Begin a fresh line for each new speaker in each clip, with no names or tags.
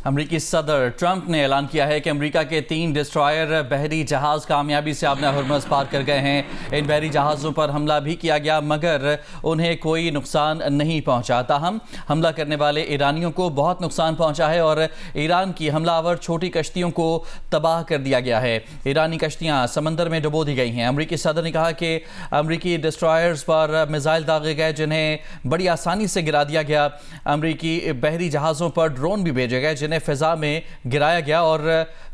अमरीकी सदर ट्रंप ने ऐलान किया है कि अमरीका के 3 डिस्ट्रॉयर बहरी जहाज़ कामयाबी से आबना हुर्मुज़ पार कर गए हैं। इन बहरी जहाज़ों पर हमला भी किया गया मगर उन्हें कोई नुकसान नहीं पहुंचा। ताहम हमला करने वाले ईरानियों को बहुत नुकसान पहुंचा है और ईरान की हमलावर छोटी कश्तियों को तबाह कर दिया गया है। ईरानी कश्तियाँ समंदर में डुबो दी गई हैं। अमरीकी सदर ने कहा कि अमरीकी डिस्ट्रॉयर्स पर मिसाइल दागे गए जिन्हें बड़ी आसानी से गिरा दिया गया। अमरीकी बहरी जहाज़ों पर ड्रोन भी भेजे गए जिन्हें फिजा में गिराया गया और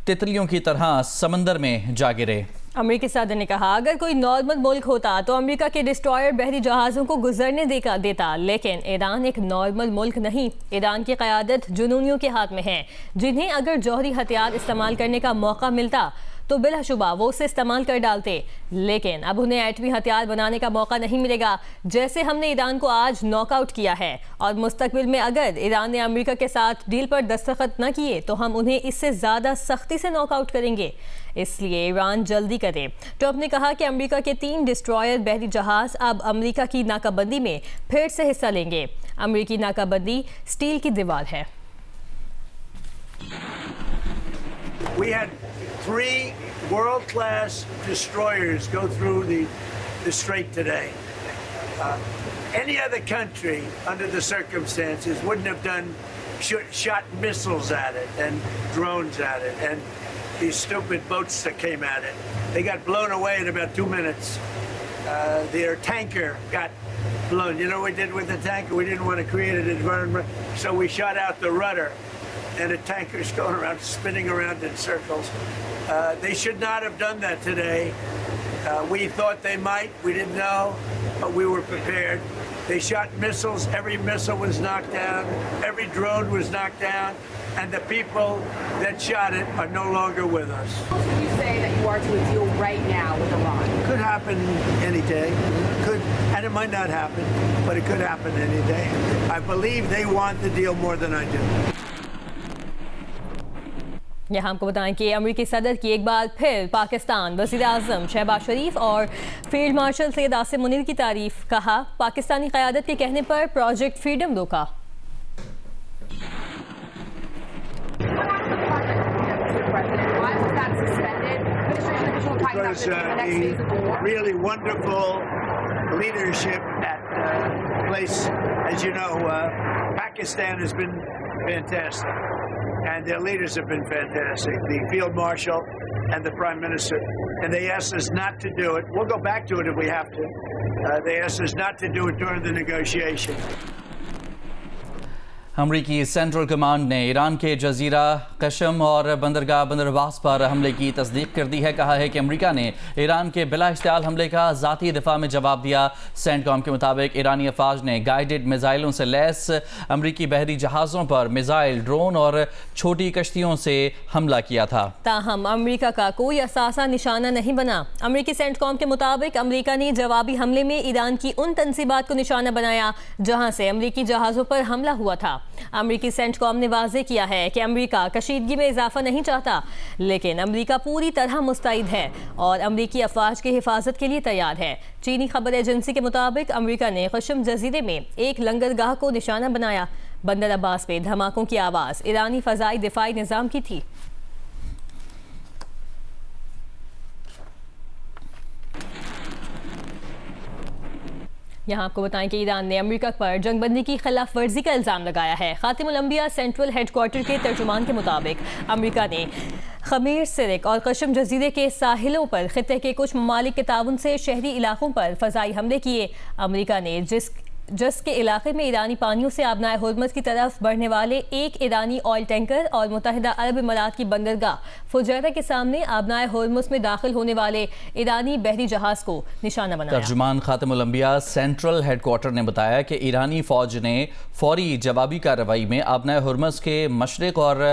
तितलियों की तरह समंदर में जा गिरे।
अमरीकी सदर ने कहा अगर कोई नॉर्मल मुल्क होता तो अमेरिका के डिस्ट्रॉयर बहरी जहाज़ों को गुजरने देता, लेकिन ईरान एक नॉर्मल मुल्क नहीं। ईरान की क़यादत जुनूनियों के हाथ में है जिन्हें अगर जौहरी हथियार इस्तेमाल करने का मौका मिलता तो बिलाशुबा वो उसे इस्तेमाल कर डालते, लेकिन अब उन्हें एटमी हथियार बनाने का मौका नहीं मिलेगा। जैसे हमने ईरान को आज नॉकआउट किया है और मुस्तकबिल में अगर ईरान ने अमेरिका के साथ डील पर दस्तखत न किए तो हम उन्हें इससे ज़्यादा सख्ती से नॉकआउट करेंगे। इसलिए ईरान जल्दी करे। ट्रंप ने कहा कि अमेरिका के 3 डिस्ट्रॉयर बहरी जहाज़ अब अमेरिका की नाकाबंदी में फिर से हिस्सा लेंगे। अमेरिकी नाकाबंदी स्टील की दीवार है।
We had 3 world-class destroyers go through the strait today. Any other country, under the circumstances, wouldn't have done shot missiles at it and drones at it, and these stupid boats that came at it. They got blown away in about 2 minutes. Their tanker got blown. You know what we did with the tanker? We didn't want to create an environment, so we shot out the rudder. And the tanker's going around, spinning around in circles. They should not have done that today. We thought they might. We didn't know, but we were prepared. They shot missiles. Every missile was knocked down. Every drone was knocked down. And the people that shot it are no longer with us.
How would you say that you are to a deal right now with Iran?
Could happen any day. Could, and it might not happen, but it could happen any day. I believe they want the deal more than I do.
यहाँ आपको बताएं कि अमेरिकी सदर की एक बार फिर पाकिस्तान वज़ीर आज़म शहबाज शरीफ और फील्ड मार्शल सैयद आसिम मुनीर की तारीफ। कहा पाकिस्तानी क़यादत के कहने पर प्रोजेक्ट फ्रीडम रोका।
Because the really wonderful leadership at place, as you know, Pakistan has been fantastic. And their leaders have been fantastic, the Field Marshal and the Prime Minister. And they asked us not to do it. We'll go back to it if we have to. They asked us not to do it during the negotiation.
अमरीकी central command ने Iran के जजीरा कशम और बंदरगाह बंदरवास पर हमले की तस्दीक कर दी है। कहा है कि अमेरिका ने ईरान के बिला इश्तियाल हमले का ज़ाती दिफा में जवाब दिया। सेंटकॉम के मुताबिक ईरानी अफवाज ने गाइडेड मिसाइलों से लैस अमरीकी बहरी जहाज़ों पर मिसाइल, ड्रोन और छोटी कश्तियों से हमला किया था।
ताहम अमरीका का कोई असासा निशाना नहीं बना। अमरीकी सेंटकॉम के मुताबिक अमरीका ने जवाबी हमले में ईरान की उन तंसीबात को निशाना बनाया जहाँ से अमरीकी जहाज़ों पर हमला हुआ था। अमरीकी सेंटकॉम ने वाज़ेह किया है कि अमरीका कशीदगी में इजाफा नहीं चाहता, लेकिन अमरीका पूरी तरह मुस्तैद है और अमरीकी अफवाज की हिफाजत के लिए तैयार है। चीनी खबर एजेंसी के मुताबिक अमरीका ने कशम जजीरे में एक लंगरगाह को निशाना बनाया। बंदर अब्बास पे धमाकों की आवाज़ ईरानी फ़ज़ाई दिफाई निज़ाम की थी। यहाँ आपको बताएं कि ईरान ने अमेरिका पर जंगबंदी की खिलाफ वर्जी का इल्ज़ाम लगाया है। खातिमुल अंबिया सेंट्रल हेडक्वार्टर के तर्जुमान के मुताबिक अमेरिका ने खमीर सिरिक और कशम जजीरे के साहिलों पर खित्ते के कुछ ममालिक के ताउन से शहरी इलाकों पर फ़ज़ाई हमले किए। अमेरिका ने जिस के इलाके में ईरानी पानियों से आबनाए हुर्मुज़ की तरफ बढ़ने वाले एक ईरानी ऑयल टैंकर और मुत्तहिदा अरब इमारात की बंदरगाह फुजैरा के सामने आबनाए हुर्मुज़ में दाखिल होने वाले ईरानी बहरी जहाज़ को निशाना बनाया। तर्जुमान
खातिमुल अंबिया सेंट्रल हेडक्वार्टर ने बताया कि ईरानी फ़ौज ने फौरी जवाबी कार्रवाई में आबनाए हुर्मुज़ के मशरिक और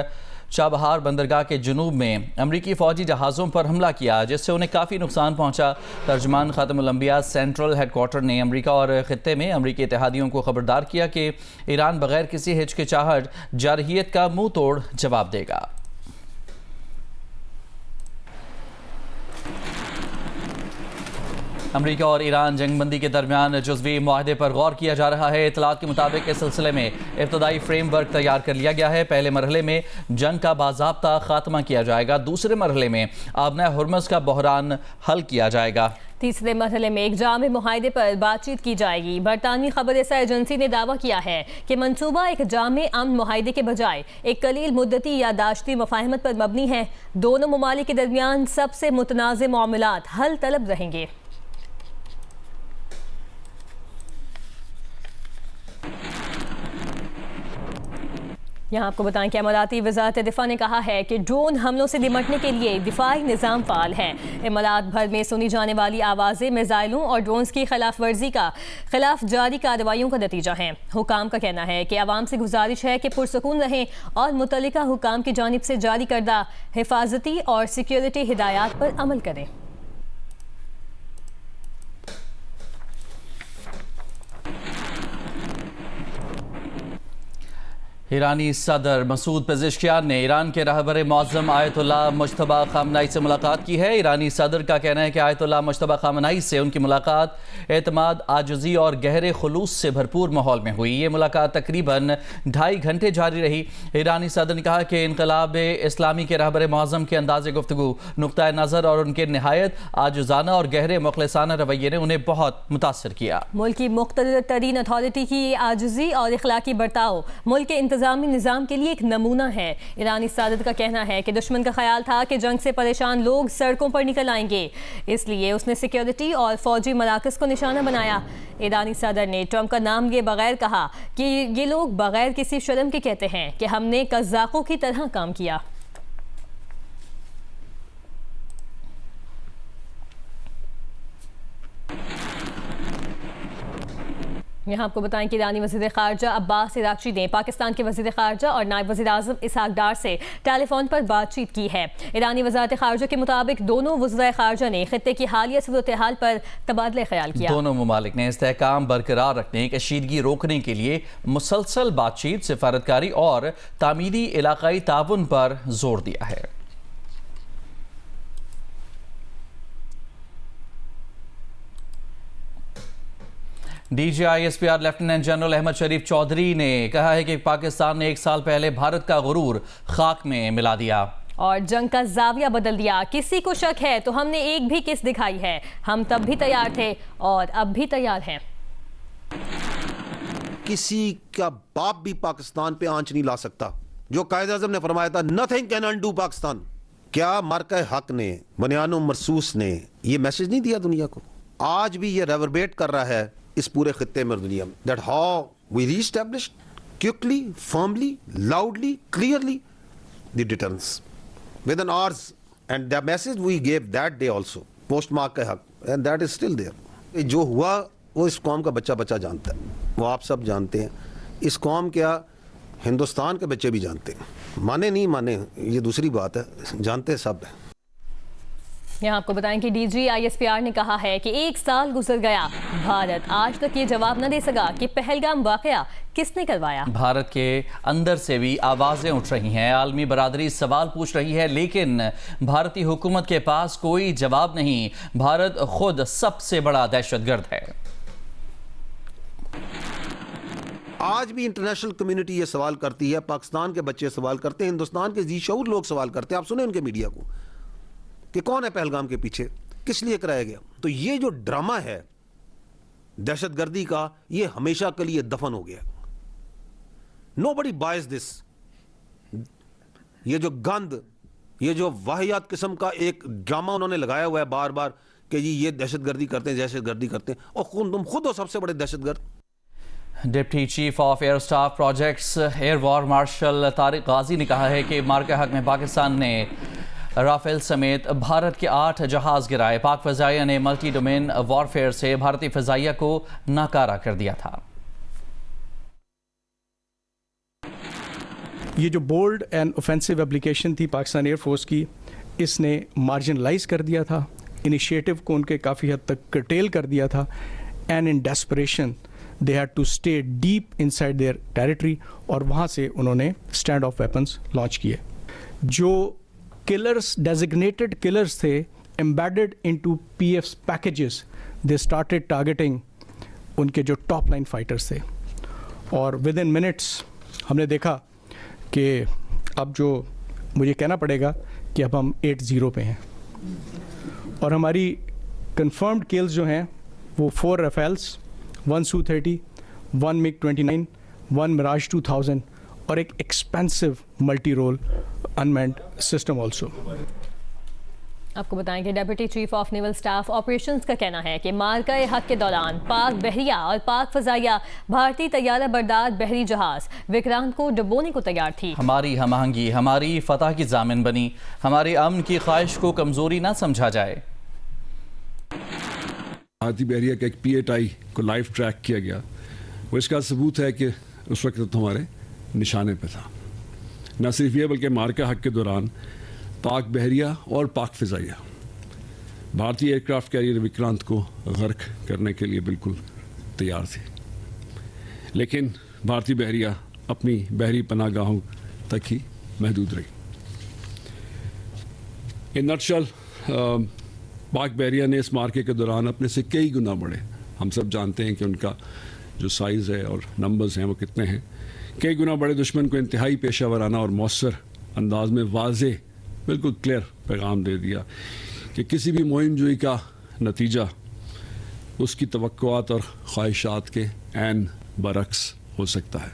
चाबहार बंदरगाह के जुनूब में अमरीकी फ़ौजी जहाज़ों पर हमला किया जिससे उन्हें काफ़ी नुकसान पहुंचा। तर्जुमान खातिमुल अंबिया सेंट्रल हेडक्वार्टर ने अमरीका और ख़ित्ते में अमरीकी इत्तेहादियों को खबरदार किया कि ईरान बगैर किसी हिचकिचाहट जारहियत का मुंह तोड़ जवाब देगा। अमेरिका और ईरान जंगबंदी के दरमियान जुज़वी मुआहदे पर गौर किया जा रहा है। इत्तलात के मुताबिक इस सिलसिले में इब्तदाई फ्रेमवर्क तैयार कर लिया गया है। पहले मरहले में जंग का बाज़ाब्ता खात्मा किया जाएगा, दूसरे मरहले में आबना हुर्मुज़ का बहरान हल किया जाएगा।
तीसरे मरहले में एक जामे मुआहदे पर बातचीत की जाएगी। बरतानवी खबररसा एजेंसी ने दावा किया है कि मंसूबा एक जामे अमन मुआहदे के बजाय एक कलील मुद्दती यादाश्ती मफाहिमत पर मबनी है। दोनों ममालिक के दरमियान सबसे मुतनाज़ मामलात हल तलब रहेंगे। यहाँ आपको बताएं कि अमाराती वज़ारत दिफा ने कहा है कि ड्रोन हमलों से निपटने के लिए दिफाई निज़ाम फ़ाल है। इमारात भर में सुनी जाने वाली आवाज़ें मिसाइलों और ड्रोन्स की खिलाफ वर्जी का खिलाफ जारी कार्रवाइयों का नतीजा है। हुकाम का कहना है कि आवाम से गुजारिश है कि पुरसकून रहें और मुतल्लिका हुकाम की जानिब से जारी करदा हिफाजती और सिक्योरिटी हिदायत पर अमल करें।
ईरानी सदर मसूद पेज़ेश्कियान ने ईरान के रहबर मौज़म आयतुल्लाह मुज्तबा ख़ामनेई से मुलाकात की है। ईरानी सदर का कहना है कि आयतुल्लाह मुज्तबा ख़ामनेई से उनकी मुलाकात एतमाद, आजुज़ी और गहरे खुलूस से भरपूर माहौल में हुई। ये मुलाकात तकरीबन 2.5 घंटे जारी रही। ईरानी सदर ने कहा कि इनक़लाब इस्लामी के रहबर मौज़म के अंदाज़ गुफ्तगू, नुक्ता नज़र और उनके नहायत आजुज़ाना और गहरे मुखलिसाना रवैये ने उन्हें बहुत मुतासर किया।
मुल्क की मुख्तलिफ तरीन अथॉरिटी की आजुज़ी और इखलाकी बर्ताव मुल्क के इंतजामी निज़ाम के लिए एक नमूना है। ईरानी सदर का कहना है कि दुश्मन का ख्याल था कि जंग से परेशान लोग सड़कों पर निकल आएंगे, इसलिए उसने सिक्योरिटी और फौजी मराकज़ को निशाना बनाया। ईरानी सदर ने ट्रंप का नाम लिए बगैर कहा कि ये लोग बगैर किसी शर्म के कहते हैं कि हमने कज़ाकों की तरह काम किया। यहाँ आपको बताएं कि ईरानी वज़ीर ख़ारजा अब्बास इराक़ची ने पाकिस्तान के वज़ीर ख़ारजा और नायब वज़ीर आज़म इसहाक़ डार से टेलीफोन पर बातचीत की है। ईरानी वज़ारत ख़ारजा के मुताबिक दोनों वज़ीर ख़ारजा ने ख़ित्ते की हालिया सूरत हाल पर तबादला ख्याल किया।
दोनों ममालिक ने इस्तेहकाम बरकरार रखने, कशीदगी रोकने के लिए मुसलसल बातचीत, सिफारतकारी और तामीरी इलाक़ाई ताउन पर जोर दिया है। DGISPR lieutenant general Ahmed Sharif Chaudhary ने कहा है कि पाकिस्तान ने 1 साल पहले भारत का गुरूर खाक में मिला दिया
और जंग का जाविया बदल दिया। किसी को शक है तो हमने एक भी किस दिखाई है। हम तब भी तैयार थे और अब भी तैयार हैं।
किसी का बाप भी पाकिस्तान पे आंच नहीं ला सकता। जो कायद आज़म ने फरमाया था, नथिंग कैन अनडू पाकिस्तान। क्या मार्का हक ने, बनियानो मरसूस ने ये मैसेज नहीं दिया दुनिया को? आज भी ये रेवरबेट कर रहा है इस पूरे खित्ते में, दुनिया में, that how we reestablished quickly, firmly, loudly, clearly the deterrence within hours and the message we give that day also post मार्क का हक, and that is still there. जो हुआ वो इस कौम का बच्चा बच्चा जानता है, वो आप सब जानते हैं। इस कौम क्या हिंदुस्तान के बच्चे भी जानते हैं, माने नहीं माने ये दूसरी बात है, जानते सब हैं।
यहाँ आपको बताएं कि DGISPR ने कहा है कि 1 साल गुजर गया, भारत आज तक ये जवाब न दे सका कि पहलगाम वाकया किसने करवाया। भारत
के अंदर से भी आवाज़ें उठ रही हैं, आलमी बरादरी सवाल पूछ रही है, लेकिन भारतीय हुकूमत के पास कोई जवाब नहीं। भारत खुद सबसे बड़ा दहशतगर्द है।
आज भी इंटरनेशनल कम्युनिटी ये सवाल करती है, पाकिस्तान के बच्चे सवाल करते हैं, हिंदुस्तान के जी-शऊर लोग सवाल करते हैं। आप सुने उनके मीडिया को कि कौन है पहलगाम के पीछे, किस लिए कराया गया। तो ये जो ड्रामा है दहशतगर्दी का, ये हमेशा के लिए दफन हो गया। Nobody boys this. ये जो गंद, ये जो वाहियात किस्म का एक ड्रामा उन्होंने लगाया हुआ है बार बार कि जी ये दहशतगर्दी करते हैं, दहशतगर्दी करते हैं, और तुम खुद हो सबसे बड़े दहशतगर्द।
Deputy chief of air staff projects air war marshal Tariq Ghazi ने कहा है कि मार्का हक में पाकिस्तान ने राफेल समेत भारत के 8 जहाज गिराए। पाक फ़िज़ाइया ने मल्टी डोमेन वॉरफेयर से भारतीय फ़िज़ाइया को नाकारा कर दिया था।
ये जो बोल्ड एंड ऑफेंसिव एप्लीकेशन थी पाकिस्तान एयरफोर्स की, इसने मार्जिनलाइज कर दिया था, इनिशिएटिव को उनके काफ़ी हद तक कर्टेल कर दिया था, and in desperation they had to stay deep inside their territory, और वहाँ से उन्होंने स्टैंड ऑफ वेपन्स लॉन्च किए। जो किलर्स, डेजिग्नेटेड किलर्स थे, embedded into PF's packages, they started targeting उनके जो टॉप लाइन फाइटर्स थे, और विद इन मिनट्स हमने देखा कि अब जो मुझे कहना पड़ेगा कि अब हम 8-0 पे हैं, और हमारी कंफर्म्ड किल्स जो हैं वो 4 राफेल्स, 1 Su-30, 1 MiG-29, 1 Mirage 2000 और एक expensive multi role unmanned system also.
आपको बताएं कि deputy chief of naval staff operations का कहना है कि मार्का हक के दौरान पाक बहरिया और पाक फजाइया भारतीय तैयारा बरदार बहरी जहाज विक्रांत को डुबोने को तैयार थी।
हमारी हमआहंगी हमारी फतह की जामिन बनी, हमारे अमन की ख्वाहिश को कमजोरी ना समझा जाए।
भारतीय बहरिया का एक PATI को लाइव ट्रैक किया गया, वो इसका सबूत है कि उस वक्त तो हमारे निशाने पे था। न सिर्फ ये बल्कि मार्का हक के दौरान पाक बहरिया और पाक फिजाइया भारतीय एयरक्राफ्ट कैरियर विक्रांत को गर्क करने के लिए बिल्कुल तैयार थे, लेकिन भारतीय बहरिया अपनी बहरी पनाहगाहों तक ही महदूद रही। इन नटशल पाक बहरिया ने इस मार्के के दौरान अपने से कई गुना बढ़े। हम सब जानते हैं कि उनका जो साइज़ है और नंबर्स हैं वो कितने हैं। कई गुना बड़े दुश्मन को इंतहाई पेशा वराना और मौसर अंदाज में वाज़ेह बिल्कुल क्लियर पैगाम दे दिया कि किसी भी मुहिमजोई का नतीजा उसकी तवक्कुआत और ख्वाहिशात के ऐन बरक्स हो सकता है।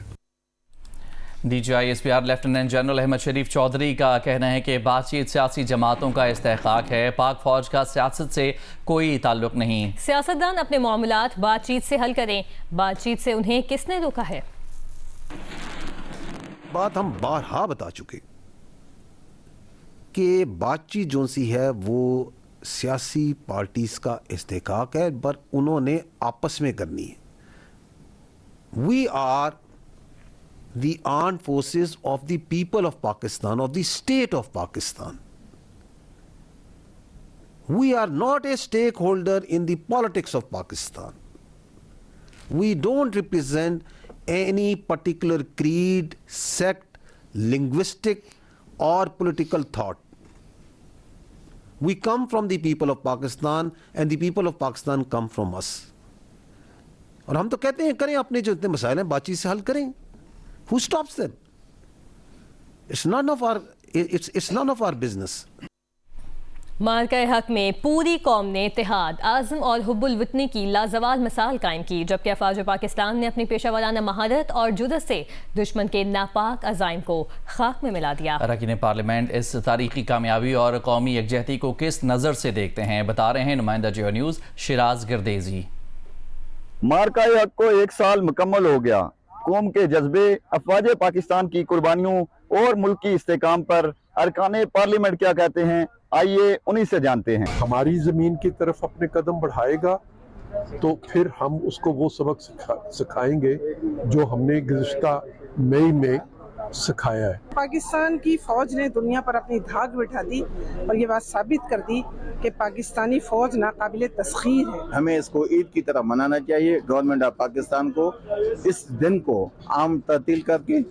DGI SPR lieutenant general Ahmed Sharif Chaudhry का कहना है कि बातचीत सियासी जमातों का इस्तेहकाक है, पाक फौज का सियासत से कोई ताल्लुक नहीं।
सियासतदान अपने मामलात बातचीत से हल करें, बातचीत से उन्हें किसने रोका है?
बात हम बारहा बता चुके कि बातचीत जो सी है वो सियासी पार्टीज का इस्तेहकाक है, पर उन्होंने आपस में करनी है। We are the armed forces of the people of Pakistan, of the state of Pakistan. We are not a stakeholder in the politics of Pakistan. We don't represent any particular creed, sect, linguistic or political thought. We come from the people of Pakistan and the people of Pakistan come from us. और हम तो कहते हैं करें, अपने जो इतने मसाइल हैं बातचीत से हल करें। Who stops them? It's none of our business.
मार्का हक में पूरी कौम ने इत्तेहाद, आज़म और हुब्बुल वतनी की लाजवाल मिसाल कायम की, जबकि अफवाज पाकिस्तान ने अपनी पेशा वाराना महारत और जुर्रत से दुश्मन के नापाक अज़ाइम को खाक में मिला दिया।
अरकान पार्लियामेंट इस तारीखी कामयाबी और कौमी यकजहती को किस नज़र से देखते हैं, बता रहे हैं नुमाइंदा जियो न्यूज़ शिराज गिरदेजी।
मार्का हक को 1 साल मुकम्मल हो गया। कौम के जज्बे, अफवाज पाकिस्तान की कुर्बानियों और मुल्क की इस्तेकाम पर अरकान पार्लियामेंट क्या कहते हैं, आइए उन्हीं से जानते हैं।
हमारी ज़मीन की तरफ अपने कदम बढ़ाएगा तो फिर हम उसको वो सबक सिखाएंगे जो हमने गुज़िश्ता मई में सिखाया है।
पाकिस्तान की फौज ने दुनिया पर अपनी धाक बिठा दी और ये बात साबित कर दी कि पाकिस्तानी फौज नाकाबिले तस्खीर है।
हमें इसको ईद की तरह मनाना चाहिए। गवर्नमेंट ऑफ पाकिस्तान को इस दिन को आम तब्दील करके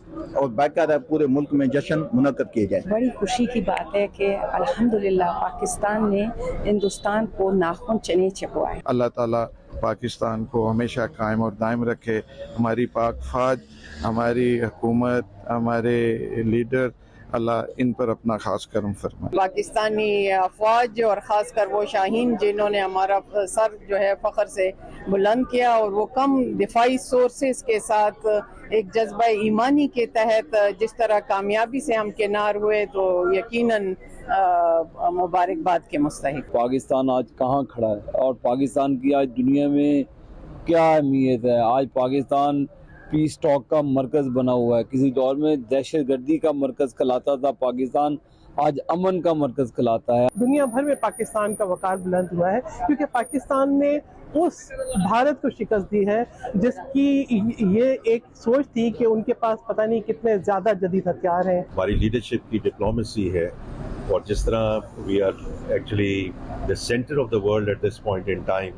और बाकायदा पूरे मुल्क में जश्न मुनक्कद किए जाए।
बड़ी खुशी की बात है कि अल्हम्दुलिल्लाह पाकिस्तान ने हिंदुस्तान को नाखून चने चबवाए।
अल्लाह ताला पाकिस्तान को हमेशा कायम और दायम रखे। हमारी पाक फौज, हमारी हुकूमत, हमारे लीडर, अल्लाह इन पर अपना खास करम फरमाए।
पाकिस्तानी फौज और ख़ासकर वो शाहीन जिन्होंने हमारा सर जो है फ़ख्र से बुलंद किया और वो कम दिफाई सोर्सेस के साथ एक जज्बा ईमानी के तहत जिस तरह कामयाबी से हम किनार हुए, तो यकीनन मुबारकबाद के मुस्तहिक।
पाकिस्तान आज कहाँ खड़ा है और पाकिस्तान की आज दुनिया में क्या अहमियत है। आज पाकिस्तान पीस टॉक का मरकज़ बना हुआ है। किसी दौर में दहशतगर्दी का मरकज़ कहलाता था, पाकिस्तान आज अमन का मरकज़ कहलाता है।
दुनिया भर में पाकिस्तान का वकार बुलंद हुआ है क्योंकि पाकिस्तान ने उस भारत को शिकस्त दी है जिसकी ये एक सोच थी कि उनके पास पता नहीं कितने ज़्यादा जदीद हथियार हैं।
हमारी लीडरशिप की डिप्लोमेसी है और जिस तरह we are actually the centre of the world at this point in time,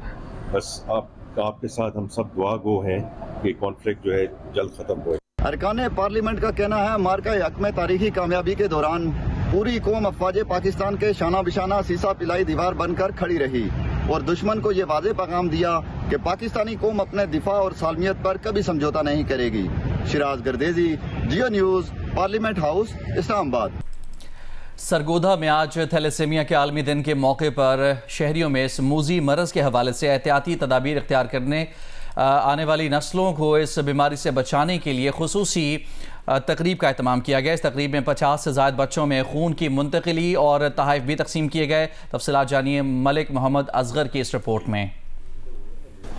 बस आपके साथ हम सब दुआ गो हैं कि कॉन्फ्लिक्ट जो है जल्द खत्म हो।
अरकान पार्लियामेंट का कहना है मार्का हक में तारीखी कामयाबी के दौरान पूरी कौम अफवाज पाकिस्तान के शाना बिशाना सीसा पिलाई दीवार बनकर खड़ी रही। और दुश्मन को ये वाज़ेह पैगाम दिया कि पाकिस्तानी कौम अपने दिफा और सालमियत पर कभी समझौता नहीं करेगी। Shiraz Gardezi, Geo News, parliament house, Islamabad.
Sargodha में आज थैलेसीमिया के आलमी दिन के मौके पर शहरियों में इस मूजी मरज़ के हवाले से एहतियाती तदाबीर इख्तियार करने आने वाली नस्लों को इस बीमारी से बचाने के लिए खुसूसी तकरीब का एहतमाम किया गया। इस तकरीब में 50 से ज़ायद बच्चों में खून की मुंतकिली और तोहफ़ भी तकसीम किए गए। तफसीलात जानिए मलिक मोहम्मद असगर की इस रिपोर्ट में।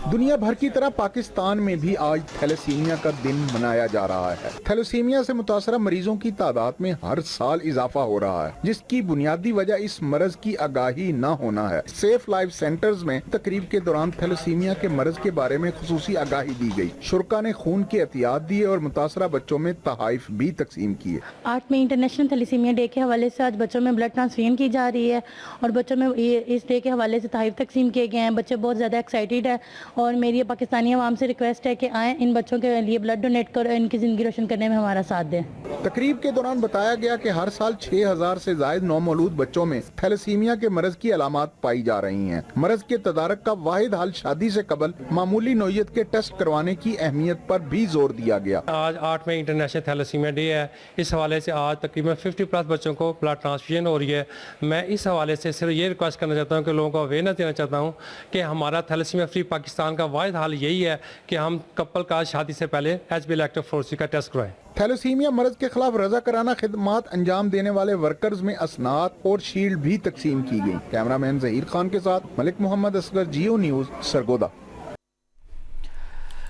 दुनिया भर की तरह पाकिस्तान में भी आज थैलेसीमिया का दिन मनाया जा रहा है। थैलेसीमिया से मुतासरा मरीजों की तादाद में हर साल इजाफा हो रहा है, जिसकी बुनियादी वजह इस मरज की आगाही न होना है। सेफ लाइफ सेंटर्स में तकरीब के दौरान थैलेसीमिया के मरज के बारे में खुसूसी आगाही दी गई। शुरका ने खून की एहतियात दिए और मुतासरा बच्चों में तोहफ़ भी तकसीम किए।
8 मई इंटरनेशनल थैलेसीमिया डे के हवाले से आज बच्चों में ब्लड ट्रांसफ्यूजन की जा रही है और बच्चों में इस डे के हवाले से तोहफ़ तकसीम किए गए हैं। बच्चे बहुत ज़्यादा एक्साइटेड है और मेरी पाकिस्तानी अवाम से रिक्वेस्ट है कि आएँ, इन बच्चों के लिए ब्लड डोनेट कर इनकी ज़िंदगी रोशन करने में हमारा साथ दें।
तकरीब के दौरान बताया गया कि हर साल 6000 से ज़ायद नौमौलूद बच्चों में थैलेसीमिया के मरज की अलामात पाई जा रही हैं। मरज के तदारक का वाहिद हल शादी से कबल मामूली नौयत के टेस्ट करवाने की अहमियत पर भी जोर दिया गया।
आज 8 मई इंटरनेशनल थैलेसीमिया डे है। इस हवाले से आज तकरीबन 50+ बच्चों को ब्लड ट्रांसफ्यूजन हो रही है। मैं इस हवाले से सिर्फ ये रिक्वेस्ट करना चाहता हूँ कि लोगों को अवेयरनेस देना चाहता हूँ कि हमारा थैलेसीमिया फ्री पाकिस्तान का वाहिद हाल यही है कि हम कपल का शादी से पहले HB लैक्टो फ्लोरोसिस का टेस्ट करवाएं।
थैलेसीमिया मरज के खिलाफ रज़ाकाराना खिदमात अंजाम देने वाले वर्कर्स में असनाद और शील्ड भी तकसीम की गई। कैमरामैन ज़हीर खान के साथ मलिक मोहम्मद असगर, जियो न्यूज़, सरगोदा।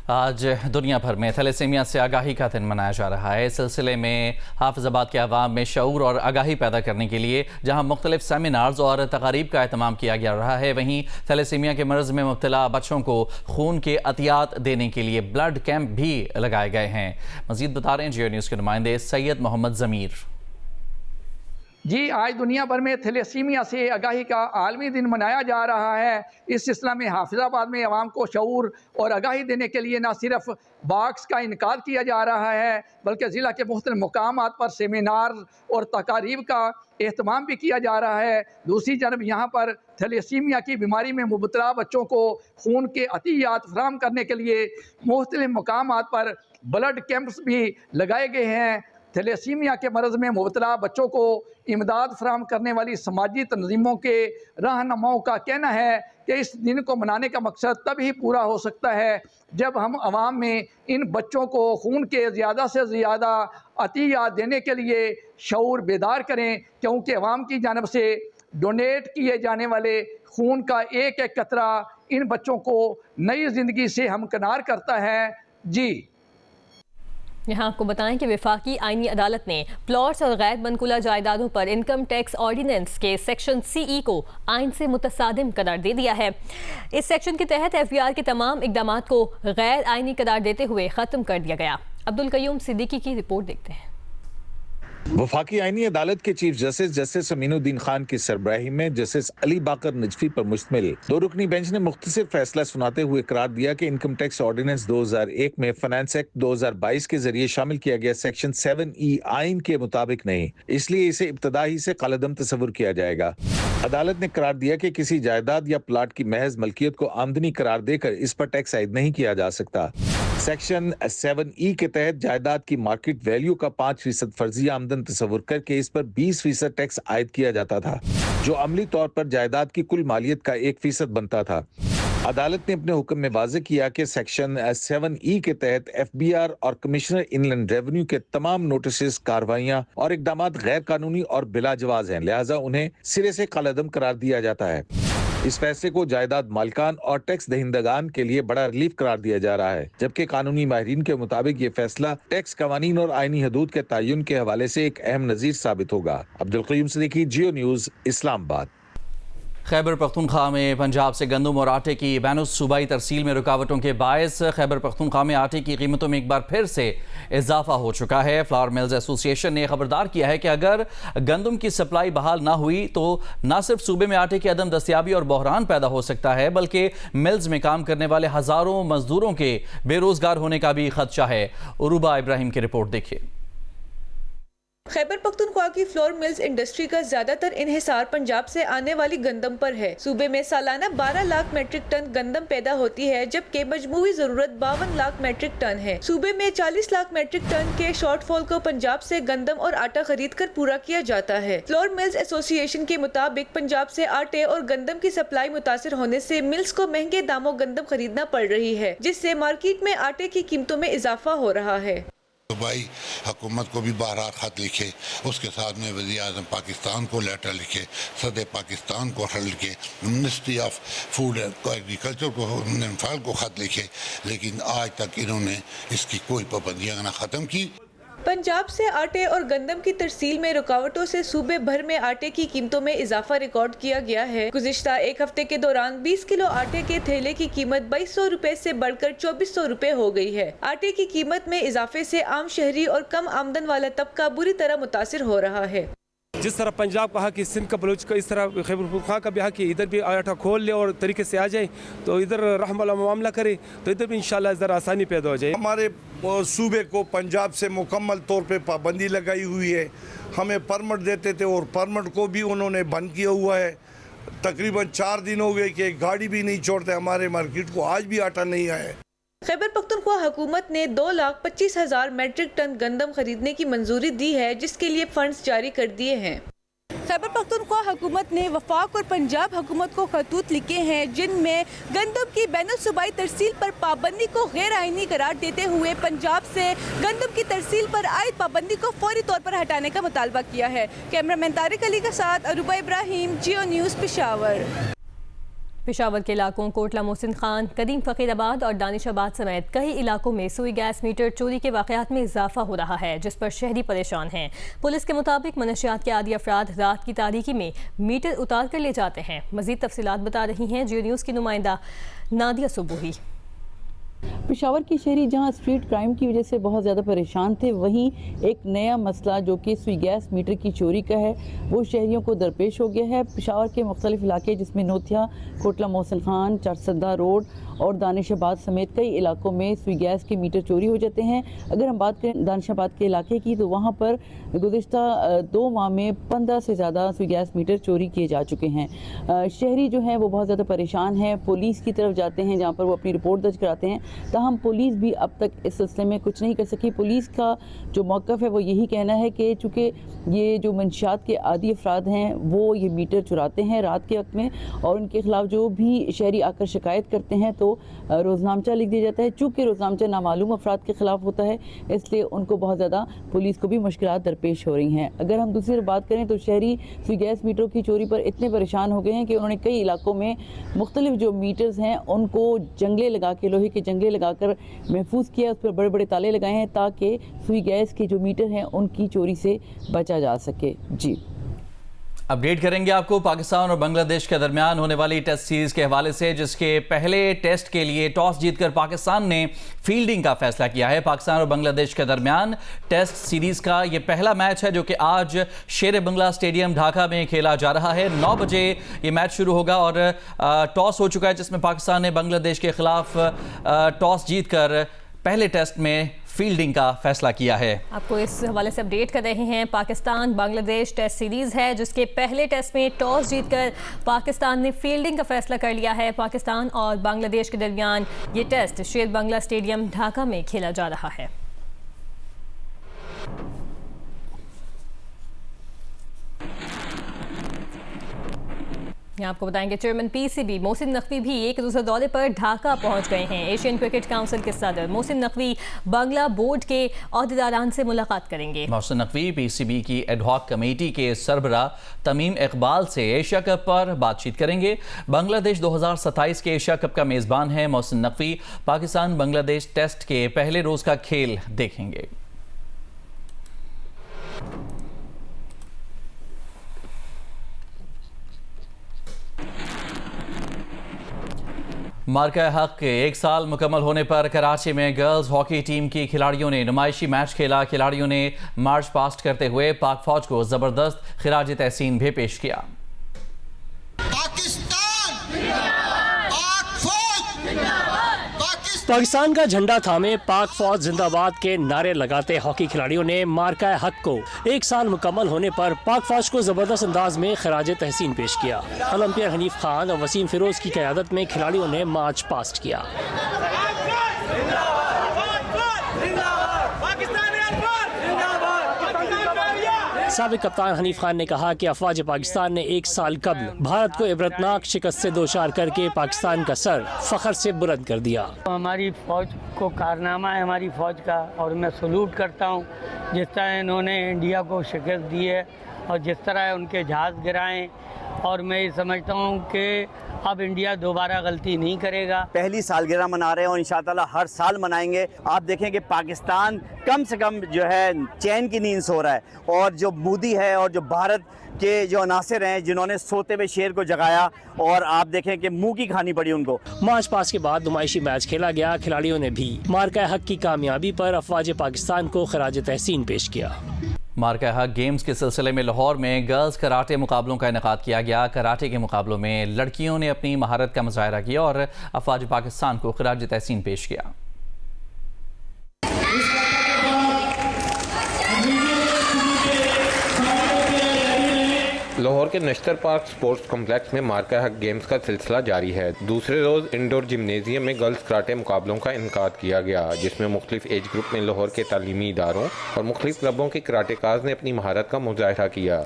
आज दुनिया भर में थैलेसीमिया से आगाही का दिन मनाया जा रहा है। इस सिलसिले में हाफिजाबाद के अवाम में शऊर और आगाही पैदा करने के लिए जहां मुख्तलिफ सेमिनार्स और तकारीब का एहतमाम किया जा रहा है, वहीं थैलेसीमिया के मर्ज़ में मुब्तला बच्चों को खून के अतियात देने के लिए ब्लड कैंप भी लगाए गए हैं। मज़ीद बता रहे हैं जियो न्यूज़ के नुमाइंदे सैयद मोहम्मद ज़मीर।
जी, आज दुनिया भर में थैलेसीमिया से आगाही का आलमी दिन मनाया जा रहा है। इस सिलसिला में हाफिजाबाद में अवाम को शऊर और आगाही देने के लिए न सिर्फ बॉक्स का इनकार किया जा रहा है बल्कि ज़िला के मुख्तलिफ मकामात पर सेमिनार और तकारीब का एहतमाम भी किया जा रहा है। दूसरी जानब यहाँ पर थैलेसीमिया की बीमारी में मुबतला बच्चों को खून के अतियात फराहम करने के लिए मुख्तलिफ मकामात पर ब्लड कैंप्स भी लगाए गए हैं। थैलेसीमिया के मरज़ में मुबतला बच्चों को इमदाद फराहम करने वाली समाजी तंजीमों के रहनुमाओं का कहना है कि इस दिन को मनाने का मकसद तभी पूरा हो सकता है जब हम आवाम में इन बच्चों को खून के ज़्यादा से ज़्यादा अतियात देने के लिए शऊर बेदार करें, क्योंकि आवाम की जानब से डोनेट किए जाने वाले खून का एक एक कतरा इन बच्चों को नई ज़िंदगी से हमकिनार करता है। जी,
यहाँ आपको बताएं कि वफाकी आईनी अदालत ने प्लॉट्स और गैर मनकुला जायदादों पर इनकम टैक्स ऑर्डिनेंस के सेक्शन CE को आइन से मुतसादिम करार दे दिया है। इस सेक्शन के तहत FBR के तमाम इकदाम को गैर आइनी करार देते हुए ख़त्म कर दिया गया। अब्दुल कयूम सिद्दीकी की रिपोर्ट देखते हैं।
वफाकी आईनी अदालत के चीफ जस्टिस अमीनुद्दीन खान की सरबराही में जस्टिस अली बाकर नजफी पर मुश्तमिल 2 रुकनी बेंच ने मुख्तसर फैसला सुनाते हुए करार दिया कि इनकम टैक्स ऑर्डिनेंस 2001 में फाइनेंस एक्ट 2022 के जरिए शामिल किया गया सेक्शन 7E आइन के मुताबिक नहीं, इसलिए इसे इब्तदाई से कालदम तस्वुर किया जाएगा। अदालत ने करार दिया कि किसी जायदाद या प्लाट की महज मलकियत को आमदनी करार देकर इस पर टैक्स आयद नहीं किया जा सकता। सेक्शन 7E के तहत जायदाद की मार्केट वैल्यू का 5% फर्जी आमदन तस्वुर करके इस पर 20% टैक्स आयद किया जाता था, जो अमली तौर पर जायदाद की कुल मालियत का 1% बनता था। अदालत ने अपने हुक्म में वाज़ेह किया कि सेक्शन 7E के तहत FBR और कमिश्नर इनलैंड रेवेन्यू के तमाम नोटिस, कार्रवाइयां और इकदाम गैर कानूनी और बिलाजवाज हैं, लिहाजा उन्हें सिरे से कालअदम करार दिया जाता है। इस फैसले को जायदाद मालिकान और टैक्स दहिंदगान के लिए बड़ा रिलीफ करार दिया जा रहा है, जबकि कानूनी माहिरीन के मुताबिक ये फैसला टैक्स कवानीन और आईनी हदूद के तयन के हवाले से एक अहम नजीर साबित होगा। अब्दुल कयूम सिद्दीकी, जियो न्यूज़, इस्लामाबाद।
खैबर पख्तूनख्वा में पंजाब से गंदम और आटे की बैनुस सूबाई तरसील में रुकावटों के बायस खैबर पख्तूनख्वा में आटे की कीमतों में एक बार फिर से इजाफा हो चुका है। फ्लावर मिल्स एसोसिएशन ने खबरदार किया है कि अगर गंदम की सप्लाई बहाल ना हुई तो न सिर्फ सूबे में आटे की अदम दस्तियाबी और बहरान पैदा हो सकता है, बल्कि मिल्स में काम करने वाले हज़ारों मजदूरों के बेरोजगार होने का भी खदशा है। उरूबा इब्राहिम की रिपोर्ट देखिए।
खैबर पख्तूनख्वा की फ्लोर मिल्स इंडस्ट्री का ज्यादातर इन्हिसार पंजाब से आने वाली गंदम पर है। सूबे में सालाना 12 लाख मेट्रिक टन गंदम पैदा होती है, जबकि मजमूई जरूरत 52 लाख मेट्रिक टन है। सूबे में 40 लाख मेट्रिक टन के शॉर्टफॉल को पंजाब से गंदम और आटा खरीद कर पूरा किया जाता है। फ्लोर मिल्स एसोसिएशन के मुताबिक पंजाब से आटे और गंदम की सप्लाई मुतासिर होने से मिल्स को महंगे दामों गंदम खरीदना पड़ रही है, जिससे मार्केट में आटे की कीमतों में इजाफा हो रहा है।
सूबाई हुकूमत को भी बारहा खत लिखे, उसके साथ में वज़ीर आज़म पाकिस्तान को लेटर लिखे, सदर पाकिस्तान को खत लिखे, मिनिस्ट्री ऑफ फूड एग्रीकल्चर को खत लिखे, लेकिन आज तक इन्होंने इसकी कोई पाबंदियाँ ना ख़त्म की।
पंजाब से आटे और गंदम की तरसील में रुकावटों से सूबे भर में आटे की कीमतों में इजाफा रिकॉर्ड किया गया है। गुज़िश्ता एक हफ्ते के दौरान 20 किलो आटे के थैले की कीमत 2200 रुपए से बढ़कर 2400 रुपए हो गई है। आटे की कीमत में इजाफे से आम शहरी और कम आमदन वाला तबका बुरी तरह मुतासिर हो रहा है।
जिस तरह पंजाब का हक, सिंध का बलूच का, इस तरह खैबर पख्तूनख्वा का भी हक, इधर भी आटा खोल ले और तरीके से आ जाए तो इधर रहम वाला मामला करे तो इधर भी इंशाल्लाह ज़रा आसानी पैदा हो जाए।
हमारे सूबे को पंजाब से मुकम्मल तौर पे पाबंदी लगाई हुई है। हमें परमिट देते थे और परमिट को भी उन्होंने बंद किया हुआ है। तकरीबन 4 दिन हो गए कि एक गाड़ी भी नहीं छोड़ते हमारे मार्केट को, आज भी आटा नहीं आया।
खैबर पख्तूनख्वा हुकूमत ने 2,25,000 मेट्रिक टन गंदम खरीदने की मंजूरी दी है, जिसके लिए फंड्स जारी कर दिए हैं। खैबर पख्तूनख्वा हुकूमत ने वफाक और पंजाब हुकूमत को खतूत लिखे हैं, जिनमें गंदम की बैनुल सूबाई तरसील पर पाबंदी को गैर आईनी करार देते हुए पंजाब से गंदम की तरसील पर आयद पाबंदी को फौरी तौर पर हटाने का मुतालबा किया है। कैमरामैन तारिक अली के साथ अरूबा इब्राहिम, जियो न्यूज़, पेशावर।
पेशावर के इलाकों कोटला मोहसिन खान, कदीम फ़कीराबाद और दानिशाबाद समेत कई इलाकों में सुई गैस मीटर चोरी के वाक़यात में इजाफा हो रहा है, जिस पर शहरी परेशान हैं। पुलिस के मुताबिक मनशियात के आदी अफराद रात की तारीकी में मीटर उतार कर ले जाते हैं। मज़ीद तफसीलात बता रही हैं जियो न्यूज़ की नुमाइंदा नादिया सुबुही।
पेशावर की शहरी जहां स्ट्रीट क्राइम की वजह से बहुत ज़्यादा परेशान थे, वहीं एक नया मसला जो कि सुई गैस मीटर की चोरी का है वो शहरियों को दरपेश हो गया है। पेशावर के मुख्तलिफ इलाके जिसमें नोथिया, कोटला मोहसिन खान, चारसदा रोड और दानिशाबाद समेत कई इलाकों में सुई गैस के मीटर चोरी हो जाते हैं। अगर हम बात करें दानिशाबाद के इलाके की तो वहाँ पर गुज़िश्ता 2 माह में 15 से ज़्यादा सुई गैस मीटर चोरी किए जा चुके हैं। शहरी जो हैं वो बहुत ज़्यादा परेशान हैं, पुलिस की तरफ जाते हैं जहाँ पर वो अपनी रिपोर्ट दर्ज कराते हैं, ताहम पुलिस भी अब तक इस सिलसिले में कुछ नहीं कर सकी। पुलिस का जो मौक़िफ़ है वो यही कहना है कि चूँकि ये जो मंशियात के आदी अफराद हैं वो ये मीटर चुराते हैं रात के वक्त में, और उनके ख़िलाफ़ जो भी शहरी आकर शिकायत करते हैं तो रोज़नामचा लिख दिया जाता है। चूँकि रोज़नामचा नामालूम अफराद के ख़िलाफ़ होता है, इसलिए उनको बहुत ज़्यादा पुलिस को भी मुश्किलात दरपेश हो रही हैं। अगर हम दूसरी बात करें तो शहरी सुई गैस मीटरों की चोरी पर इतने परेशान हो गए हैं कि उन्होंने कई इलाकों में मुख्तलिफ जो मीटर्स हैं उनको जंगले लगा के, लोहे के जंगले लगाकर महफूज किया, उस पर बड़े बड़े ताले लगाए हैं ताकि सुई गैस के जो मीटर हैं उनकी चोरी से बचा जा सके। जी,
अपडेट करेंगे आपको पाकिस्तान और बांग्लादेश के दरमियान होने वाली टेस्ट सीरीज के हवाले से, जिसके पहले टेस्ट के लिए टॉस जीतकर पाकिस्तान ने फील्डिंग का फैसला किया है। पाकिस्तान और बांग्लादेश के दरमियान टेस्ट सीरीज का ये पहला मैच है जो कि आज शेर बंगला स्टेडियम ढाका में खेला जा रहा है। 9 बजे ये मैच शुरू होगा और टॉस हो चुका है जिसमें पाकिस्तान ने बांग्लादेश के खिलाफ टॉस जीतकर पहले टेस्ट में फील्डिंग का फैसला किया है।
आपको इस हवाले से अपडेट कर रहे हैं। पाकिस्तान बांग्लादेश टेस्ट सीरीज़ है जिसके पहले टेस्ट में टॉस जीतकर पाकिस्तान ने फील्डिंग का फैसला कर लिया है। पाकिस्तान और बांग्लादेश के दरमियान ये टेस्ट शेर बंगला स्टेडियम ढाका में खेला जा रहा है। यहाँ आपको बताएंगे चेयरमैन पीसीबी मोहसिन नकवी भी एक दूसरे दौरे पर ढाका पहुँच गए हैं। एशियन क्रिकेट काउंसिल के सदर मोहसिन नकवी बांग्ला बोर्ड के अहदेदारान से मुलाकात करेंगे।
मोहसिन नकवी पीसीबी की एडहॉक कमेटी के सरबरा तमीम इकबाल से एशिया कप पर बातचीत करेंगे। बांग्लादेश 2027 के एशिया कप का मेज़बान है। मोहसिन नकवी पाकिस्तान बांग्लादेश टेस्ट के पहले रोज़ का खेल देखेंगे। मार्का हक के 1 साल मुकम्मल होने पर कराची में गर्ल्स हॉकी टीम की खिलाड़ियों ने नुमाइशी मैच खेला। खिलाड़ियों ने मार्च पास्ट करते हुए पाक फौज को ज़बरदस्त खिराज तहसीन भी पेश किया।
पाकिस्तान, पाक फौज, पाकिस्तान
पाकिस्तान का झंडा थामे पाक फौज जिंदाबाद के नारे लगाते हॉकी खिलाड़ियों ने मार्का हक को 1 साल मुकम्मल होने पर पाक फौज को जबरदस्त अंदाज में खराज तहसीन पेश किया। ओलंपियर हनीफ खान और वसीम फिरोज की क़यादत में खिलाड़ियों ने मार्च पास्ट किया। साबिक कप्तान हनीफ खान ने कहा कि अफवाज पाकिस्तान ने 1 साल कबल भारत को इबरतनाक शिकस्त से दोचार करके पाकिस्तान का सर फख्र से बुलंद कर दिया।
हमारी फ़ौज को कारनामा है हमारी फ़ौज का, और मैं सलूट करता हूँ जिस तरह इन्होंने इंडिया को शिकस्त दी है और जिस तरह उनके जहाज़ गिराएं, और मैं ये समझता हूँ कि अब इंडिया दोबारा गलती नहीं करेगा।
पहली सालगिरह मना रहे हैं और इंशाअल्लाह हर साल मनाएंगे। आप देखें कि पाकिस्तान कम से कम जो है चैन की नींद सो रहा है, और जो मोदी है और जो भारत के जो अनासिर हैं जिन्होंने सोते हुए शेर को जगाया, और आप देखें कि मुंह की खानी पड़ी उनको।
मार्च पास के बाद नुमाइशी मैच खेला गया। खिलाड़ियों ने भी मार्का हक की कामयाबी पर अफवाज पाकिस्तान को खराज तहसीन पेश किया।
मार्का हक गेम्स के सिलसिले में लाहौर में गर्ल्स कराटे मुकाबलों का इनेकाद किया गया। कराटे के मुकाबलों में लड़कियों ने अपनी महारत का मुजाहरा किया और अफवाज पाकिस्तान को खराज तहसीन पेश किया।
लाहौर के नश्तर पार्क स्पोर्ट्स कॉम्प्लेक्स में मार्का हक गेम्स का सिलसिला जारी है। दूसरे रोज़ इंडोर जिम्नेजियम में गर्ल्स कराटे मुकाबलों का इनकाद किया गया, जिसमें मुख्तलिफ एज ग्रुप में लाहौर के तालीमी इदारों और मुख्तलिफ क्लबों के कराटेकाज ने अपनी महारत का मुजाहरा किया।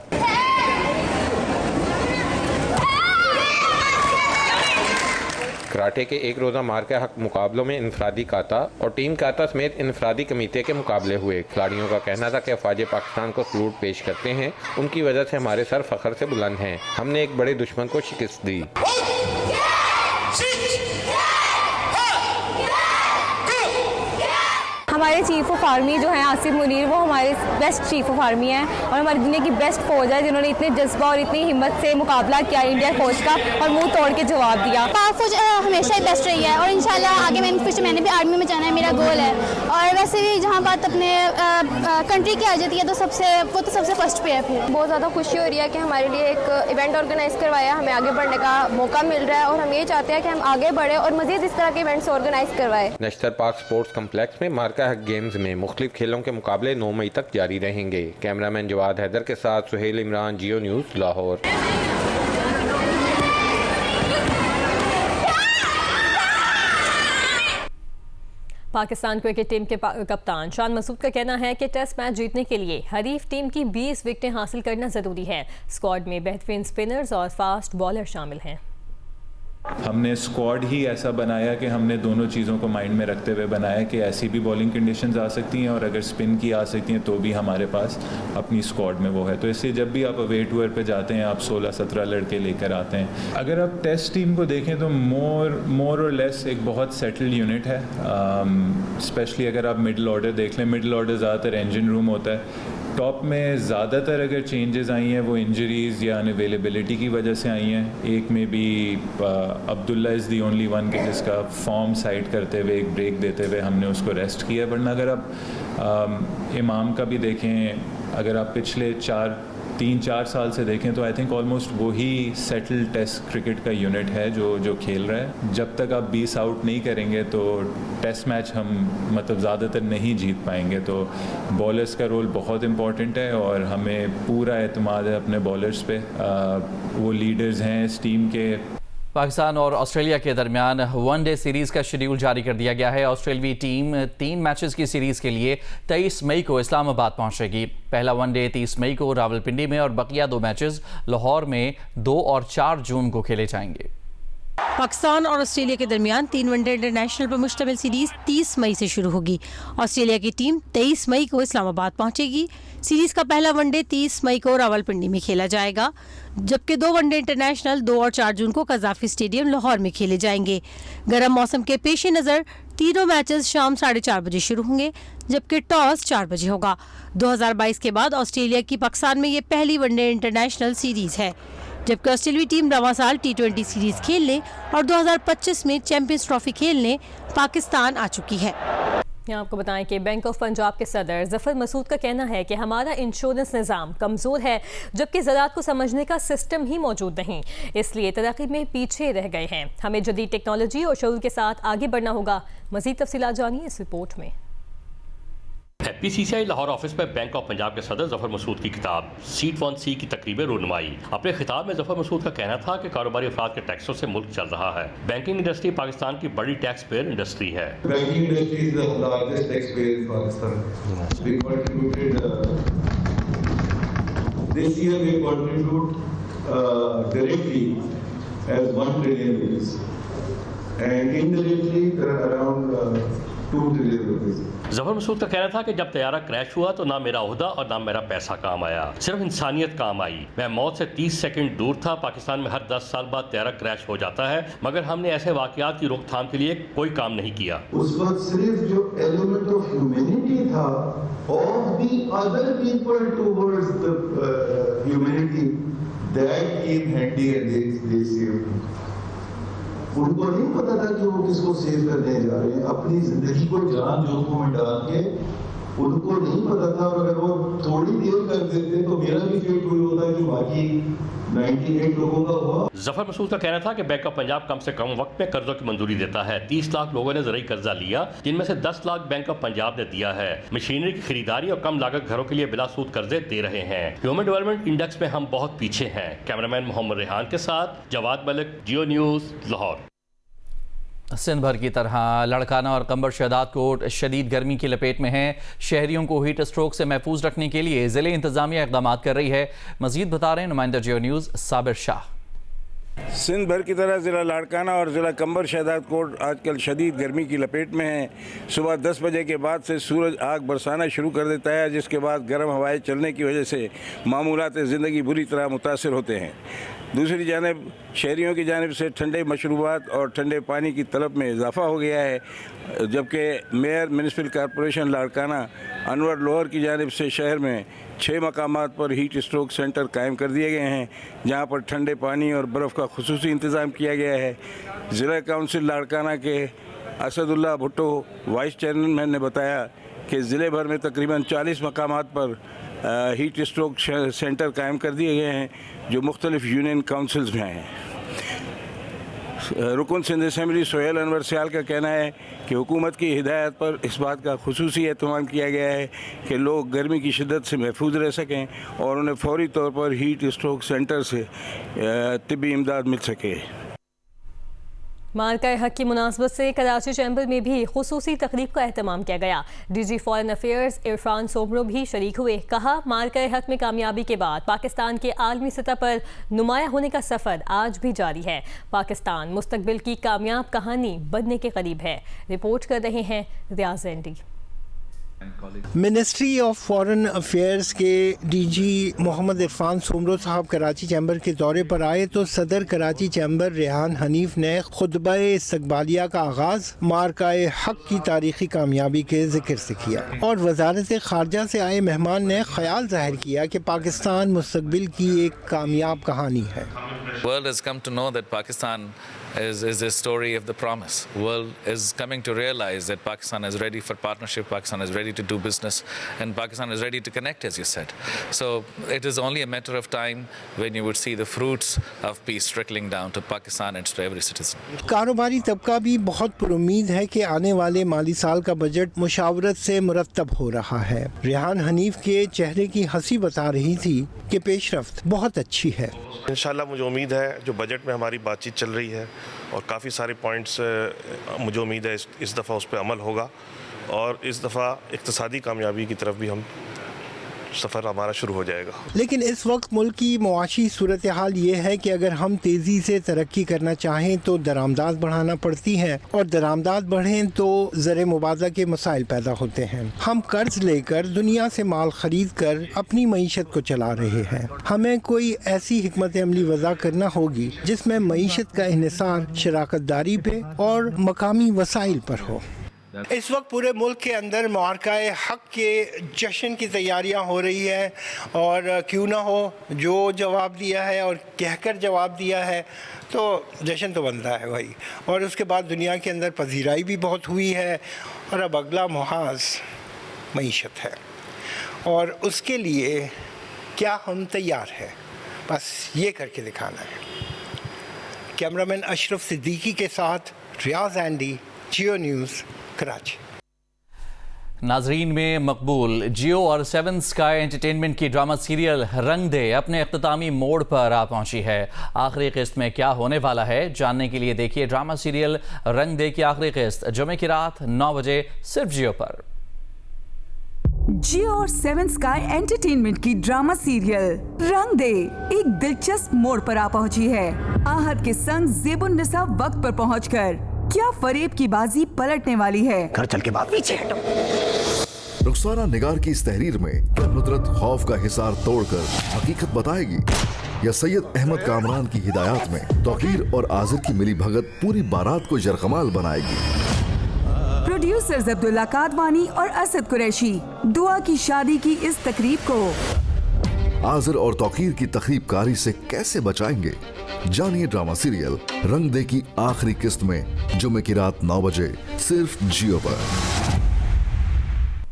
कराटे के 1 रोज़ा मार्का हक मुकाबलों में इनफरादी काता और टीम काता समेत इनफरादी कमीते के मुकाबले हुए। खिलाड़ियों का कहना था कि अफवाज पाकिस्तान को सलूट पेश करते हैं, उनकी वजह से हमारे सर फख्र से बुलंद हैं। हमने एक बड़े दुश्मन को शिकस्त दी।
हमारे चीफ ऑफ आर्मी जो हैं आसिफ मुनीर, वो हमारे बेस्ट चीफ ऑफ आर्मी हैं और हमारी दुनिया की बेस्ट फौज है, जिन्होंने इतने जज्बा और इतनी हिम्मत से मुकाबला किया इंडिया फौज का और मुंह तोड़ के जवाब दिया।
पाक फौज हमेशा ही बेस्ट रही है और इंशाल्लाह आगे मैंने भी आर्मी में जाना है, मेरा गोल है। और वैसे भी जहाँ बात अपने कंट्री की आ जाती है तो सबसे फर्स्ट पे है। फिर
बहुत ज़्यादा खुशी हो रही है कि हमारे लिए एक इवेंट ऑर्गेनाइज करवाया, हमें आगे बढ़ने का मौका मिल रहा है और हम ये चाहते हैं कि हम आगे बढ़े और मज़ीद इस तरह के इवेंट्स ऑर्गेनाइज करवाएं।
नश्तर पार्क स्पोर्ट्स कम्प्लेक्स में मार्का हक गेम्स में मुख्तलिफ खेलों के मुकाबले 9 मई तक जारी रहेंगे। कैमरामैन जवाद हैदर के साथ Suhail Imran, Geo News, Lahore.
Pakistan cricket team के कप्तान शान मसूद का कहना है कि टेस्ट मैच जीतने के लिए हरीफ टीम की 20 विकेटें हासिल करना ज़रूरी है। स्क्वाड में बेहतरीन स्पिनर्स और फास्ट बॉलर शामिल हैं।
हमने स्क्वाड ही ऐसा बनाया कि हमने दोनों चीज़ों को माइंड में रखते हुए बनाया कि ऐसी भी बॉलिंग कंडीशंस आ सकती हैं और अगर स्पिन की आ सकती हैं तो भी हमारे पास अपनी स्क्वाड में वो है। तो इसलिए जब भी आप अवे टूर पे जाते हैं आप 16-17 लड़के लेकर आते हैं। अगर आप टेस्ट टीम को देखें तो मोर और लेस एक बहुत सेटल्ड यूनिट है। स्पेशली अगर आप मिडिल ऑर्डर देख लें, मिडिल ऑर्डर ज़्यादातर इंजन रूम होता है। टॉप में ज़्यादातर अगर चेंजेस आई हैं वो इंजरीज़ या अनअवेलेबिलिटी की वजह से आई हैं। एक में भी Abdullah is the only one के जिसका फॉर्म साइड करते हुए एक ब्रेक देते हुए हमने उसको रेस्ट किया। वरना अगर आप इमाम का भी देखें, अगर आप पिछले 3-4 साल से देखें तो आई थिंक ऑलमोस्ट वही सेटल टेस्ट क्रिकेट का यूनिट है जो खेल रहा है। जब तक आप 20 आउट नहीं करेंगे तो टेस्ट मैच हम मतलब ज़्यादातर नहीं जीत पाएंगे। तो बॉलर्स का रोल बहुत इम्पॉर्टेंट है और हमें पूरा एतमाद है अपने बॉलर्स पे। वो लीडर्स हैं इस टीम के।
पाकिस्तान और ऑस्ट्रेलिया के दरमियान वनडे सीरीज़ का शेड्यूल जारी कर दिया गया है। ऑस्ट्रेलियाई टीम 3 मैचेस की सीरीज़ के लिए 23 मई को इस्लामाबाद पहुंचेगी। पहला वनडे 30 मई को रावलपिंडी में और बकिया 2 मैचेस लाहौर में 2 और 4 जून को खेले जाएंगे।
पाकिस्तान और ऑस्ट्रेलिया के दरमियान 3 वनडे इंटरनेशनल पर मुश्तमिल सीरीज 30 मई से शुरू होगी। ऑस्ट्रेलिया की टीम 23 मई को इस्लामाबाद पहुंचेगी। सीरीज का पहला वनडे 30 मई को रावलपिंडी में खेला जाएगा, जबकि 2 वनडे इंटरनेशनल 2 और 4 जून को कज़ाफ़ी स्टेडियम लाहौर में खेले जाएंगे। गर्म मौसम के पेश नज़र तीनों मैचेस शाम 4:30 बजे शुरू होंगे, जबकि टॉस 4 बजे होगा। 2022 के बाद ऑस्ट्रेलिया की पाकिस्तान में ये पहली वनडे इंटरनेशनल सीरीज है, जबकि ऑस्ट्रेलियाई टीम रवां साल T20 सीरीज खेलने और 2025 में चैंपियंस ट्रॉफी खेलने पाकिस्तान आ चुकी है।
यहाँ आपको बताएं कि बैंक ऑफ पंजाब के सदर जफर मसूद का कहना है कि हमारा इंश्योरेंस निज़ाम कमज़ोर है, जबकि ज़राअत को समझने का सिस्टम ही मौजूद नहीं, इसलिए तरक्की में पीछे रह गए हैं। हमें जदीद टेक्नोलॉजी और शऊर के साथ आगे बढ़ना होगा। मज़ीद तफसीलात जानिए इस रिपोर्ट में।
PCCI लाहौर ऑफिस में बैंक ऑफ पंजाब के सदर जफर मसूद की किताब सीट 1C की तकरीब रूनुमाई। अपने खिताब में जफर मसूद का कहना था कि कारोबारी अफराद के टैक्सों से मुल्क चल रहा है। बैंकिंग इंडस्ट्री पाकिस्तान की बड़ी टैक्स पेयर इंडस्ट्री है।
Banking industry is the largest taxpayer in Pakistan. We contributed this year we contribute directly as 1 trillion rupees, and indirectly around 2 trillion rupees.
Zafar Masood का कहना था कि जब तैयारा क्रैश हुआ तो ना मेरा ओहदा और ना मेरा पैसा काम आया, सिर्फ इंसानियत काम आई। मैं मौत से 30 सेकंड दूर था। पाकिस्तान में हर 10 साल बाद तैयारा क्रैश हो जाता है, मगर हमने ऐसे वाकयात की रोकथाम के लिए कोई काम नहीं किया।
उस वक्त सिर्फ जो एलिमेंट ऑफ ह्यूमैनिटी था of the other people towards the humanity that came handy and they saved. उनको नहीं पता था कि वो किसको सेव करने जा रहे हैं, अपनी जिंदगी को जान जोखिम में डाल के। उनको नहीं पता था, और अगर वो थोड़ी देर कर देते तो मेरा भी फेट हुई होता जो बाकी 98 लोगों का हुआ।
जफर मसूद का कहना था कि बैंक ऑफ पंजाब कम से कम वक्त में कर्जों की मंजूरी देता है। 30 लाख लोगों ने ज़रूरी कर्जा लिया, जिनमें से 10 लाख बैंक ऑफ पंजाब ने दिया है। मशीनरी की खरीदारी और कम लागत घरों के लिए बिला सूद कर्जे दे रहे हैं। ह्यूमन डेवलपमेंट इंडेक्स में हम बहुत पीछे हैं। कैमरामैन मोहम्मद रेहान के साथ जवाद मलिक, जियो न्यूज़, लाहौर।
सिंध भर की तरह लड़काना और कंबर शहदाद कोट शदीद गर्मी की लपेट में हैं। शहरियों को हीट स्ट्रोक से महफूज रखने के लिए ज़िले इंतजामिया इक़दाम कर रही है। मज़ीद बता रहे हैं नुमाइंदा जियो न्यूज़ साबिर शाह।
सिंध भर की तरह ज़िला लाड़काना और ज़िला कंबर शहदाद कोट आजकल शदीद गर्मी की लपेट में है। सुबह 10 बजे के बाद से सूरज आग बरसाना शुरू कर देता है, जिसके बाद गर्म हवाएं चलने की वजह से मामूलात ज़िंदगी बुरी तरह मुतासर होते हैं। दूसरी जानिब शहरियों की जानिब से ठंडे मशरूबात और ठंडे पानी की तलब में इजाफ़ा हो गया है, जबकि mayor municipal corporation Larkana Anwar lower की जानिब से शहर में 6 मकामात पर हीट स्ट्रोक सेंटर कायम कर दिए गए हैं, जहां पर ठंडे पानी और बर्फ़ का खुसूसी इंतज़ाम किया गया है। ज़िला काउंसिल लाड़काना के असदुल्ला भुट्टो वाइस चेयरमैन ने बताया कि ज़िले भर में तकरीबन 40 मकामात पर हीट स्ट्रोक सेंटर कायम कर दिए गए हैं, जो मुख्तलिफ यूनियन काउंसिल्स में हैं। रुकन सिंध असम्बली सोहेल अनवर सियाल का कहना है कि हुकूमत की हिदायत पर इस बात का खुसूसी एहतमाम किया गया है कि लोग गर्मी की शिद्दत से महफूज रह सकें और उन्हें फौरी तौर पर हीट स्ट्रोक सेंटर से तिब्बी इमदाद मिल सके।
मार्का हक की मुनासबत से कराची चैम्बर में भी खुसूसी तकरीब का एहतमाम किया गया। DG foreign affairs Irfan Soomro भी शरीक हुए। कहा, मार्का हक में कामयाबी के बाद पाकिस्तान के आलमी सतह पर नुमाया होने का सफ़र आज भी जारी है। पाकिस्तान मुस्तकबिल की कामयाब कहानी बनने के करीब है। रिपोर्ट कर रहे हैं रियाज एंडी।
मिनिस्ट्री ऑफ फॉरेन अफेयर्स के DG मोहम्मद इरफान सोमरो साहब कराची चैम्बर के दौरे पर आए तो सदर कराची चैम्बर रेहान हनीफ ने खुतबा इस्तकबालिया का आगाज़ मार्काए हक की तारीखी कामयाबी के जिक्र से किया और वजारत खारजा से आए मेहमान ने ख्याल जाहिर किया कि पाकिस्तान मुस्तकबिल की एक कामयाब कहानी है।
World has come to know that Pakistan is a story of the promise. World is coming to realize that Pakistan is ready for partnership, Pakistan is ready to do business, and Pakistan is ready to connect, as you said. So it is only a matter of time when you would see the fruits of peace trickling down to Pakistan and to every citizen.
कारोबारी तबका भी बहुत पुरुम्मीद है कि आने वाले माली साल का बजट मुशावरत से मुरत्तब हो रहा है। रेहान हनीफ के चेहरे की हंसी बता रही थी कि पेशरफ्त बहुत अच्छी है।
इंशाल्लाह मुझे उम्मीद है जो बजट में हमारी बातचीत चल रही है और काफ़ी सारे पॉइंट्स मुझे उम्मीद है इस दफ़ा उस पर अमल होगा और इस दफ़ा इक़्तिसादी कामयाबी की तरफ भी हम सफ़र हमारा शुरू हो जाएगा।
लेकिन इस वक्त मुल्क की मुआशी सूरत हाल ये है कि अगर हम तेज़ी से तरक्की करना चाहें तो दरामदाद बढ़ाना पड़ती है और दरामदाद बढ़ें तो ज़र मुबादला के मसाइल पैदा होते हैं। हम कर्ज लेकर दुनिया से माल खरीद कर अपनी मईशत को चला रहे हैं। हमें कोई ऐसी हिकमत अमली वज़ा करना होगी जिसमें मईशत का इन्हिसार शराकत दारी पे और मकामी वसाइल पर हो। इस वक्त पूरे मुल्क के अंदर मार्काए हक के जश्न की तैयारियां हो रही है और क्यों ना हो, जो जवाब दिया है और कहकर जवाब दिया है तो जश्न तो बनता है भाई। और उसके बाद दुनिया के अंदर पजीराई भी बहुत हुई है और अब अगला मुहाज मईशत है और उसके लिए क्या हम तैयार हैं, बस ये करके दिखाना है। कैमरामैन अशरफ सिद्दीकी के साथ रियाज एंडी, जियो न्यूज़, कराची।
नाजरीन में मकबूल जियो और 7 स्काई एंटरटेनमेंट की ड्रामा सीरियल रंग दे अपने इख्तितामी मोड़ पर आ पहुंची है। आखिरी किस्त में क्या होने वाला है जानने के लिए देखिए ड्रामा सीरियल रंग दे की आखिरी किस्त जुमे की रात 9 बजे सिर्फ जियो पर।
जियो और 7 स्काई एंटरटेनमेंट की ड्रामा सीरियल रंग दे एक दिलचस्प मोड़ पर आ पहुंची है। आहत के संग ज़ेबुन्निसा वक्त पर पहुंचकर क्या फरेब की बाजी पलटने वाली है।
घर चल के बाद पीछे हटो। रुखसाना निगार की इस तहरीर में क्या नुसरत खौफ का हिसार तोड़कर हकीकत बताएगी या सैयद अहमद कामरान की हिदायत में तौकीर और आजिर की मिली भगत पूरी बारात को जरकमाल बनाएगी।
प्रोड्यूसर्स अब्दुल्ला कादवानी और असद कुरैशी दुआ की शादी की इस तकरीब को
आजिर और तौकीर की तकरीबकारी से कैसे बचाएंगे, जानिए ड्रामा सीरियल रंग दे की आखिरी किस्त में जुमे की रात 9 बजे सिर्फ जियो पर।